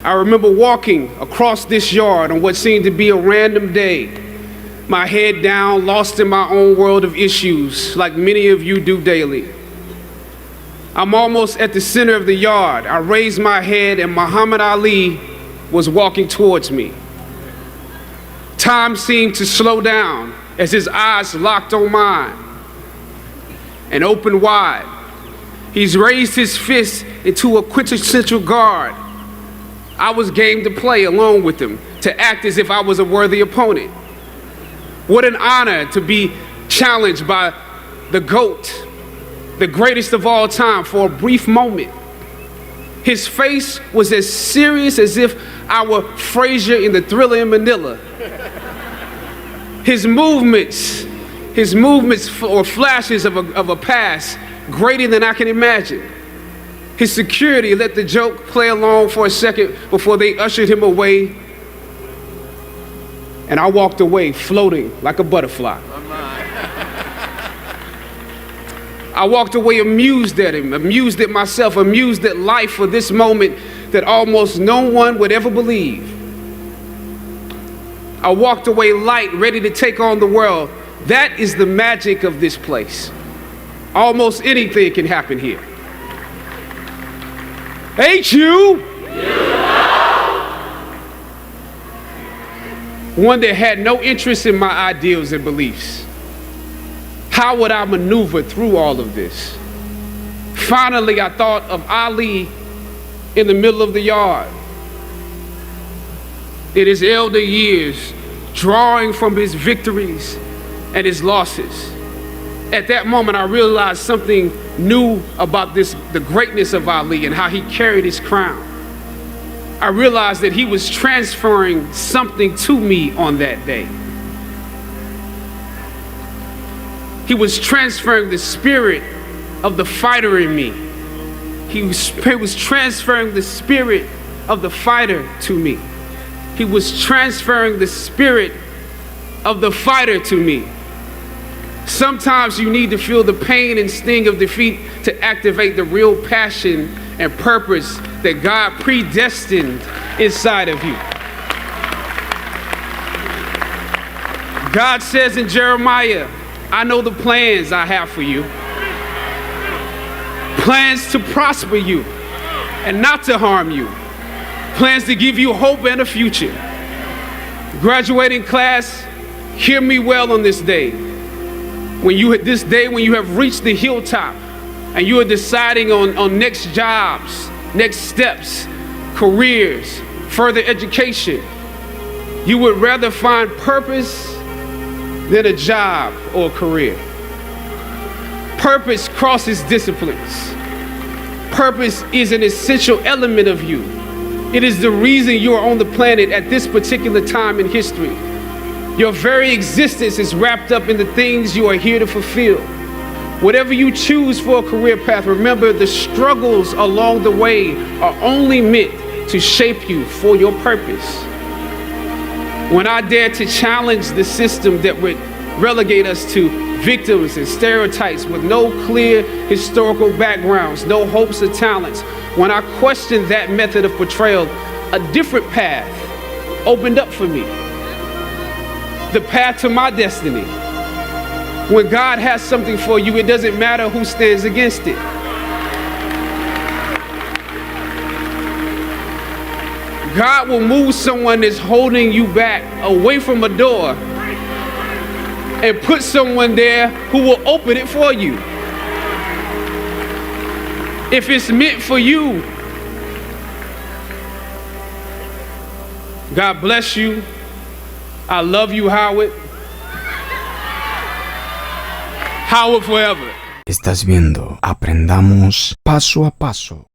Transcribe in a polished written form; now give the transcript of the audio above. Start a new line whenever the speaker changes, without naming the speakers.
I remember walking across this yard on what seemed to be a random day, my head down, lost in my own world of issues, like many of you do daily. I'm almost at the center of the yard. I raised my head and Muhammad Ali was walking towards me. Time seemed to slow down as his eyes locked on mine and opened wide. He's raised his fist into a quintessential guard. I was game to play along with him, to act as if I was a worthy opponent. What an honor to be challenged by the GOAT, the greatest of all time, for a brief moment. His face was as serious as if I were Frazier in the Thriller in Manila. His movements or flashes of a past greater than I can imagine. His security let the joke play along for a second before they ushered him away. And I walked away floating like a butterfly. I walked away amused at him, amused at myself, amused at life for this moment that almost no one would ever believe. I walked away light, ready to take on the world. That is the magic of this place. Almost anything can happen here. Ain't you? One that had no interest in my ideals and beliefs. How would I maneuver through all of this? Finally, I thought of Ali in the middle of the yard. In his elder years, drawing from his victories and his losses. At that moment, I realized something new about the greatness of Ali and how he carried his crown. I realized that he was transferring something to me on that day. He was transferring the spirit of the fighter in me. He was transferring the spirit of the fighter to me. He was transferring the spirit of the fighter to me. Sometimes you need to feel the pain and sting of defeat to activate the real passion and purpose that God predestined inside of you. God says in Jeremiah, I know the plans I have for you. Plans to prosper you and not to harm you. Plans to give you hope and a future. Graduating class, hear me well on this day. When you have reached the hilltop and you are deciding on next jobs, next steps, careers, further education, you would rather find purpose than a job or a career. Purpose crosses disciplines. Purpose is an essential element of you. It is the reason you are on the planet at this particular time in history. Your very existence is wrapped up in the things you are here to fulfill. Whatever you choose for a career path, remember the struggles along the way are only meant to shape you for your purpose. When I dare to challenge the system that would relegate us to victims and stereotypes with no clear historical backgrounds, no hopes or talents, when I questioned that method of portrayal, a different path opened up for me. The path to my destiny. When God has something for you, it doesn't matter who stands against it. God will move someone that's holding you back away from a door and put someone there who will open it for you. If it's meant for you, God bless you. I love you, Howard. Howard forever.
Estás viendo Aprendamos Paso a Paso.